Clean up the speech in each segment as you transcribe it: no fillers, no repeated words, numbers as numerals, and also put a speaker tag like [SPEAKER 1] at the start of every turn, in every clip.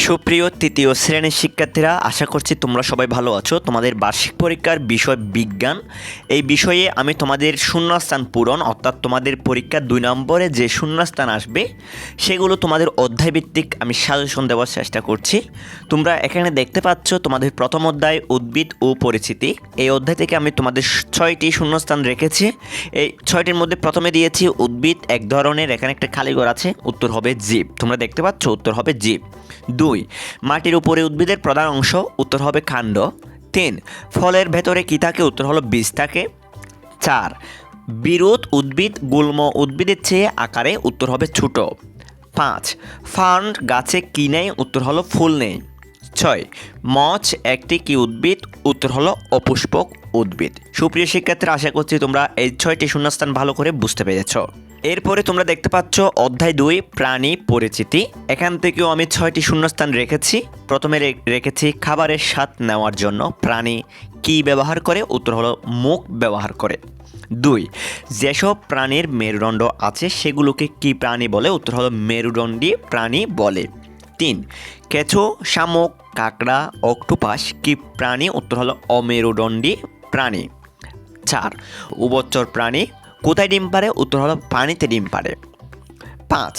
[SPEAKER 1] সুপ্রিয় তৃতীয় শ্রেণীর শিক্ষার্থীরা, আশা করছি তোমরা সবাই ভালো আছো। তোমাদের বার্ষিক পরীক্ষার বিষয় বিজ্ঞান, এই বিষয়ে আমি তোমাদের শূন্যস্থান পূরণ অর্থাৎ তোমাদের পরীক্ষার 2 নম্বরে যে শূন্যস্থান আসবে সেগুলো তোমাদের অধ্যায়ভিত্তিক আমি সাজেশন দেওয়ার চেষ্টা করছি। তোমরা এখানে দেখতে পাচ্ছ তোমাদের প্রথম অধ্যায় উদ্ভিদ ও পরিচিতি। এই অধ্যায় থেকে আমি তোমাদের 6টি শূন্যস্থান রেখেছি। এই 6টির মধ্যে প্রথমে দিয়েছি উদ্ভিদ এক ধরনের, এখানে একটা খালি ঘর আছে, উত্তর হবে জীব। তোমরা দেখতে পাচ্ছ উত্তর হবে জীব। 2, মাটির উপরে উদ্ভিদের প্রধান অংশ, উত্তর হবে কাণ্ড। 3, ফলের ভেতরে কী থাকে, উত্তর হলো বীজ থাকে। 4, বিরুৎ উদ্ভিদ গুল্ম উদ্ভিদের চেয়ে আকারে, উত্তর হবে ছোট। 5, ফার্ন গাছে কি নেই, উত্তর হলো ফুল নেই। 6, মচ একটি কি উদ্ভিদ, উত্তর হলো অপুষ্পক উদ্ভিদ। সুপ্রিয় শিক্ষার্থীরা, আশা করছি তোমরা এই 6টি শূন্যস্থান ভালো করে বুঝতে পেরেছ। এরপরে তোমরা দেখতে পাচ্ছ অধ্যায় 2 প্রাণী পরিচিতি। এখান থেকেও আমি 6টি শূন্যস্থান রেখেছি। প্রথমে রেখেছি খাবারের স্বাদ নেওয়ার জন্য প্রাণী কি ব্যবহার করে, উত্তর হলো মুখ ব্যবহার করে। 2, যেসব প্রাণীর মেরুদণ্ড আছে সেগুলোকে কি প্রাণী বলে, উত্তর হলো মেরুদণ্ডী প্রাণী বলে। 3, কেঁচো, শামুক, কাঁকড়া, অক্টোপাস কি প্রাণী, উত্তর হলো অমেরুদণ্ডী প্রাণী। 4, উভচর প্রাণী কোথায় ডিম পাড়ে, উত্তর হলো পানিতে ডিম পাড়ে। 5,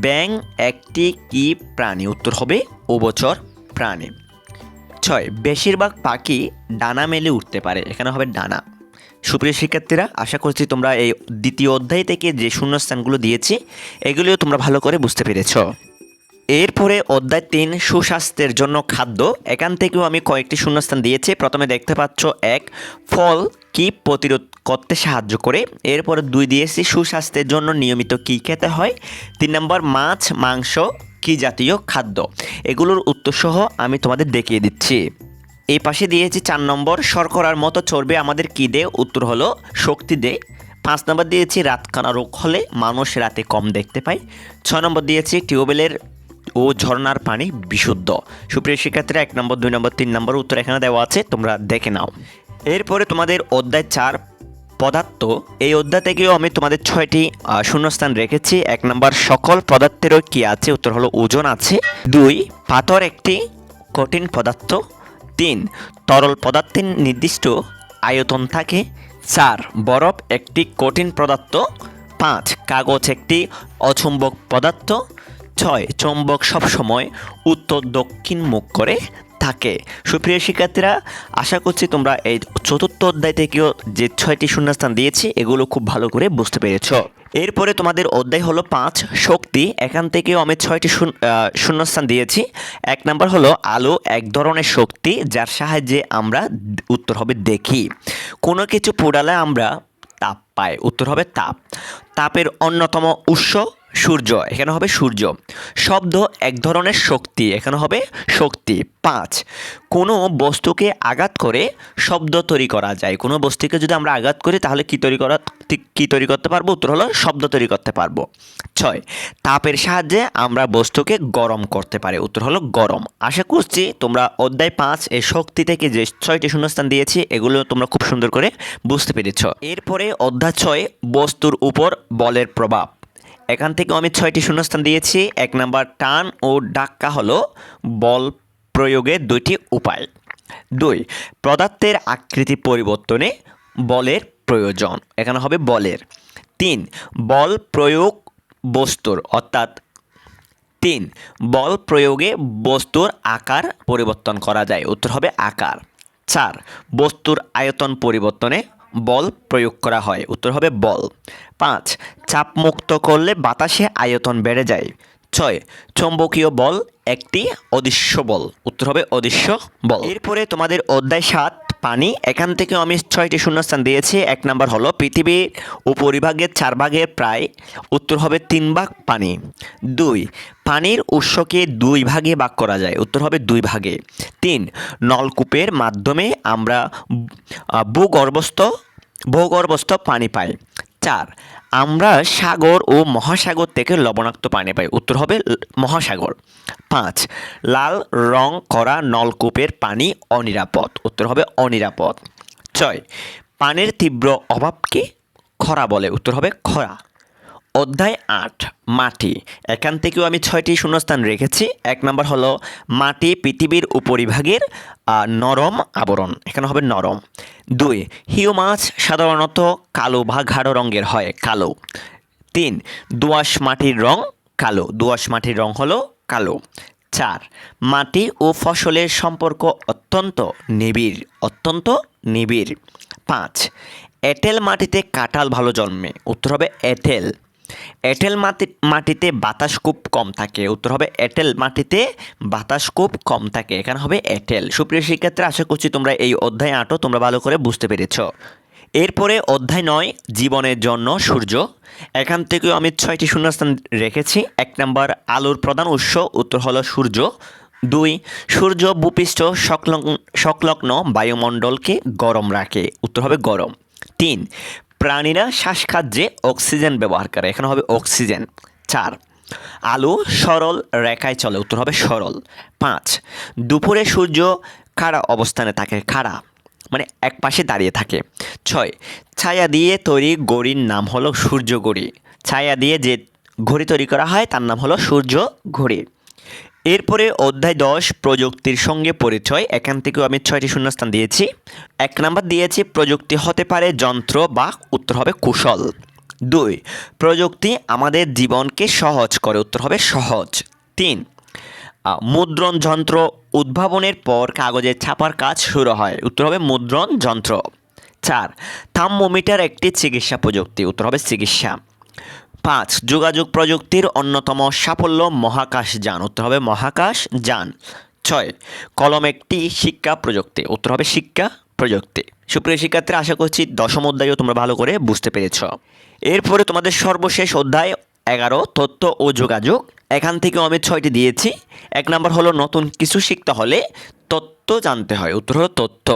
[SPEAKER 1] ব্যাঙ একটি কি প্রাণী, উত্তর হবে উভচর প্রাণী। 6, বেশিরভাগ পাখি ডানা মেলে উঠতে পারে, এখানে হবে ডানা। সুপ্রিয় শিক্ষার্থীরা, আশা করছি তোমরা এই দ্বিতীয় অধ্যায় থেকে যে শূন্যস্থানগুলো দিয়েছি এগুলিও তোমরা ভালো করে বুঝতে পেরেছ। এরপরে অধ্যায় 3 সুস্বাস্থ্যের জন্য খাদ্য। এখান থেকেও আমি কয়েকটি শূন্যস্থান দিয়েছি। প্রথমে দেখতে পাচ্ছ 1, ফল কি প্রতিরোধ করতে সাহায্য করে। এরপরে 2 দিয়েছি সুস্বাস্থ্যের জন্য নিয়মিত কি খেতে হয়। 3 নম্বর মাছ মাংস কি জাতীয় খাদ্য। এগুলোর উত্তরসহ আমি তোমাদের দেখিয়ে দিচ্ছি। এই পাশে দিয়েছি 4 নম্বর শর্করার মতো চর্বি আমাদের কি দেয়, উত্তর হলো শক্তি দেয়। 5 নম্বর দিয়েছি রাতকানা রোগ হলে মানুষ রাতে কম দেখতে পায়। 6 নম্বর দিয়েছি টিউবওয়েলের ও ঝর্ণার পানি বিশুদ্ধ। সুপ্রিয় শিক্ষার্থীরা, 1 নম্বর 2 নম্বর 3 নম্বর উত্তর এখানে দেওয়া আছে, তোমরা দেখে নাও। এরপরে তোমাদের অধ্যায় 4 পদার্থ। এই অধ্যায় থেকেও আমি তোমাদের 6টি শূন্যস্থান রেখেছি। 1 নম্বর সকল পদার্থেরও কি আছে, উত্তর হলো ওজন আছে। 2, পাথর একটি কঠিন পদার্থ। 3, তরল পদার্থের নির্দিষ্ট আয়তন থাকে। 4, বরফ একটি কঠিন পদার্থ। 5, কাগজ একটি অচুম্বক পদার্থ। 6, চৌম্বক সবসময় উত্তর দক্ষিণ মুখ করে থাকে। সুপ্রিয় শিক্ষার্থীরা, আশা করছি তোমরা এই চতুর্থ অধ্যায় থেকেও যে 6টি শূন্যস্থান দিয়েছি এগুলো খুব ভালো করে বুঝতে পেরেছ। এরপরে তোমাদের অধ্যায় হলো 5 শক্তি। এখান থেকেও আমি 6টি শূন্যস্থান দিয়েছি। 1 নম্বর হলো আলো এক ধরনের শক্তি যার সাহায্যে আমরা, উত্তর হবে দেখি। কোনো কিছু পোড়ালে আমরা তাপ পাই, উত্তর হবে তাপ। তাপের অন্যতম উৎস সূর্য, এখানে হবে সূর্য। শব্দ এক ধরনের শক্তি, এখানে হবে শক্তি। 5, কোনো বস্তুকে আঘাত করে শব্দ তৈরি করা যায়। কোনো বস্তুকে যদি আমরা আঘাত করি তাহলে কি তৈরি করতে পারবো, উত্তর হলো শব্দ তৈরি করতে পারবো। 6, তাপের সাহায্যে আমরা বস্তুকে গরম করতে পারি, উত্তর হলো গরম। আশা করছি তোমরা অধ্যায় 5 এই শক্তি থেকে যে 6টি শূন্যস্থান দিয়েছি এগুলো তোমরা খুব সুন্দর করে বুঝতে পেরেছ। এরপরে অধ্যায় 6 বস্তুর উপর বলের প্রভাব। এখান থেকে আমি 6টি শূন্যস্থান দিয়েছি। 1 নম্বর টান ও ধাক্কা হলো বল প্রয়োগের 2টি উপায়। 2, পদার্থের আকৃতি পরিবর্তনে বলের প্রয়োজন, এখানে হবে বলের। 3, বল প্রয়োগ বস্তুর, অর্থাৎ 3, বল প্রয়োগে বস্তুর আকার পরিবর্তন করা যায়, উত্তর হবে আকার। 4, বস্তুর আয়তন পরিবর্তনে বল প্রয়োগ করা হয়, উত্তর হবে বল। 5, চাপ মুক্ত করলে বাতাসে আয়তন বেড়ে যায়। 6, চৌম্বকীয় বল একটি অদৃশ্য বল, উত্তর হবে অদৃশ্য বল। এরপরে তোমাদের অধ্যায় 7 পানি। এখান থেকেও আমি 6টি শূন্যস্থান দিয়েছি। 1 নম্বর হলো পৃথিবীর উপরিভাগের 4 ভাগের প্রায়, উত্তর হবে 3 ভাগ পানি। 2, পানির উৎসকে 2 ভাগে ভাগ করা যায়, উত্তর হবে 2 ভাগে। 3, নলকূপের মাধ্যমে আমরা ভূগর্ভস্থ পানি পাই। 4, আমরা সাগর ও মহাসাগর থেকে লবণাক্ত পানি পাই, উত্তর হবে মহাসাগর। 5, লাল রং করা নলকূপের পানি অনিরাপদ, উত্তর হবে অনিরাপদ। 6, পানির তীব্র অভাবকে খরা বলে, উত্তর হবে খরা। অধ্যায় ৮ মাটি। এখান থেকেও আমি ৬টি শূন্যস্থান রেখেছি। ১ নম্বর হলো মাটি পৃথিবীর উপরিভাগের নরম আবরণ, এখানে হবে নরম। ২ হিউমাস সাধারণত কালো বা গাঢ় রঙের হয়, কালো। ৩ দোআঁশ মাটির রং কালো, দোআঁশ মাটির রং হলো কালো। ৪ মাটি ও ফসলের সম্পর্ক অত্যন্ত নিবিড়, অত্যন্ত নিবিড়। ৫ এঁটেল মাটিতে কাঁঠাল ভালো জন্মে, উত্তর হবে এঁটেল। এঁটেল মাটিতে বাতাস খুব কম থাকে, উত্তর হবে এঁটেল মাটিতে বাতাস খুব কম থাকে, এখানে হবে এঁটেল। সুপ্রিয় শিক্ষার্থীরা, আশা করছি তোমরা এই অধ্যায় ৮ তোমরা ভালো করে বুঝতে পেরেছ। এরপরে অধ্যায় ৯ জীবনের জন্য সূর্য। এখান থেকেও আমি ৬টি শূন্যস্থান রেখেছি। ১ নম্বর আলোর প্রধান উৎস, উত্তর হলো সূর্য। ২ সূর্য ভূপৃষ্ঠ সংলগ্ন বায়ুমণ্ডলকে গরম রাখে, উত্তর হবে গরম। ৩ প্রাণীরা শ্বাসকার্যে অক্সিজেন ব্যবহার করে, এখানে হবে অক্সিজেন। ৪ আলো সরল রেখায় চলে, উত্তর হবে সরল। ৫ দুপুরে সূর্য খাড়া অবস্থানে থাকে, খাড়া মানে এক পাশে দাঁড়িয়ে থাকে। ৬ ছায়া দিয়ে তৈরি ঘড়ির নাম হলো সূর্য ঘড়ি, ছায়া দিয়ে যে ঘড়ি তৈরি করা হয় তার নাম হলো সূর্য ঘড়ি। এরপরে অধ্যায় ১০ প্রযুক্তির সঙ্গে পরিচয়। এখান থেকেও আমি ৬টি শূন্যস্থান দিয়েছি। ১ নম্বর দিয়েছি প্রযুক্তি হতে পারে যন্ত্র বা, উত্তর হবে কুশল। ২ প্রযুক্তি আমাদের জীবনকে সহজ করে, উত্তর হবে সহজ। ৩ মুদ্রণ যন্ত্র উদ্ভাবনের পর কাগজে ছাপার কাজ শুরু হয়, উত্তর হবে মুদ্রণ যন্ত্র। ৪ থার্মোমিটার একটি চিকিৎসা প্রযুক্তি, উত্তর হবে চিকিৎসা। ৫ যোগাযোগ প্রযুক্তির অন্যতম সাফল্য মহাকাশযান, উত্তর হবে মহাকাশযান। ৬ কলম একটি শিক্ষা প্রযুক্তি, উত্তর হবে শিক্ষা প্রযুক্তি। সুপ্রিয় শিক্ষার্থীরা, আশা করছি দশম অধ্যায়ও তোমরা ভালো করে বুঝতে পেরেছ। এরপরে তোমাদের সর্বশেষ অধ্যায় ১১ তথ্য ও যোগাযোগ। এখান থেকেও আমি ৬টি দিয়েছি। ১ নম্বর হলো নতুন কিছু শিখতে হলে তথ্য জানতে হয়, উত্তর হলো তথ্য।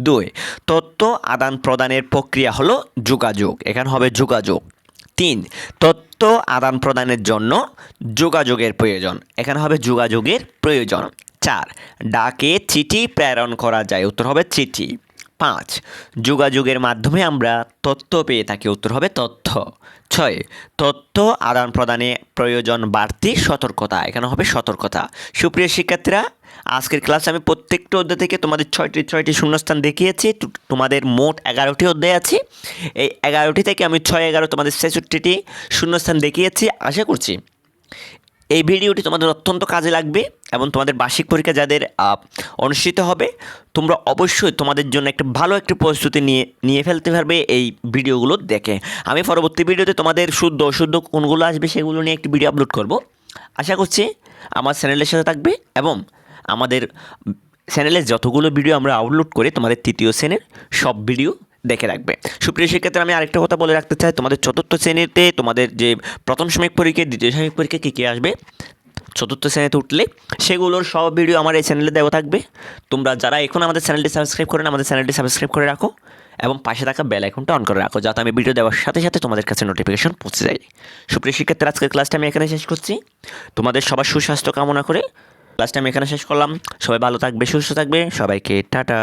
[SPEAKER 1] ২ তথ্য আদান প্রদানের প্রক্রিয়া হলো যোগাযোগ, এখানে হবে যোগাযোগ। ৩ তথ্য আদান প্রদানের জন্য যোগাযোগের প্রয়োজন, এখানে হবে যোগাযোগের প্রয়োজন। ৪ ডাকে চিঠি প্রেরণ করা যায়, উত্তর হবে চিঠি। ৫ যোগাযোগের মাধ্যমে আমরা তথ্য পেয়ে থাকি, উত্তর হবে তথ্য। ৬ তথ্য আদান প্রদানে প্রয়োজন বাড়তি সতর্কতা, এখানে হবে সতর্কতা। সুপ্রিয় শিক্ষার্থীরা, আজকের ক্লাসে আমি প্রত্যেকটা অধ্যায় থেকে তোমাদের ৬টি শূন্যস্থান দেখিয়েছি। তোমাদের মোট ১১টি অধ্যায় আছে। এই ১১টি থেকে আমি ৬, ১১ তোমাদের ৬৬টি শূন্যস্থান দেখিয়েছি। আশা করছি এই ভিডিওটি তোমাদের অত্যন্ত কাজে লাগবে এবং তোমাদের বার্ষিক পরীক্ষা যাদের অনুষ্ঠিত হবে, তোমরা অবশ্যই তোমাদের জন্য একটা ভালো একটা প্রস্তুতি নিয়ে ফেলতে পারবে এই ভিডিওগুলো দেখে। আমি পরবর্তী ভিডিওতে তোমাদের শুদ্ধ অশুদ্ধ কোনগুলো আসবে সেগুলো নিয়ে একটি ভিডিও আপলোড করব। আশা করছি আমার চ্যানেলের সাথে থাকবে এবং আমাদের চ্যানেলে যতগুলো ভিডিও আমরা আপলোড করি তোমাদের তৃতীয় শ্রেণীর সব ভিডিও দেখে রাখবে। সুপ্রিয় শিক্ষার্থীরা, আমি আরেকটা কথা বলে রাখতে চাই, তোমাদের চতুর্থ শ্রেণীতে তোমাদের যে প্রথম সাময়িক পরীক্ষা, দ্বিতীয় সাময়িক পরীক্ষা কী আসবে চতুর্থ শ্রেণীতে উঠলে সেগুলোর সব ভিডিও আমার এই চ্যানেলে দেওয়া থাকবে। তোমরা যারা এখন আমাদের চ্যানেলটি সাবস্ক্রাইব করেন, আমাদের চ্যানেলটি সাবস্ক্রাইব করে রাখো এবং পাশে থাকা বেল আইকনটা অন করে রাখো, যাতে আমি ভিডিও দেওয়ার সাথে সাথে তোমাদের কাছে নোটিফিকেশন পৌঁছে যায়। সুপ্রিয় শিক্ষার্থীরা, আজকের ক্লাসটা আমি এখানে শেষ করছি। তোমাদের সবার সুস্বাস্থ্য কামনা করে ক্লাসটা আমি এখানে শেষ করলাম। সবাই ভালো থাকবে, সুস্থ থাকবে। সবাইকে টাটা।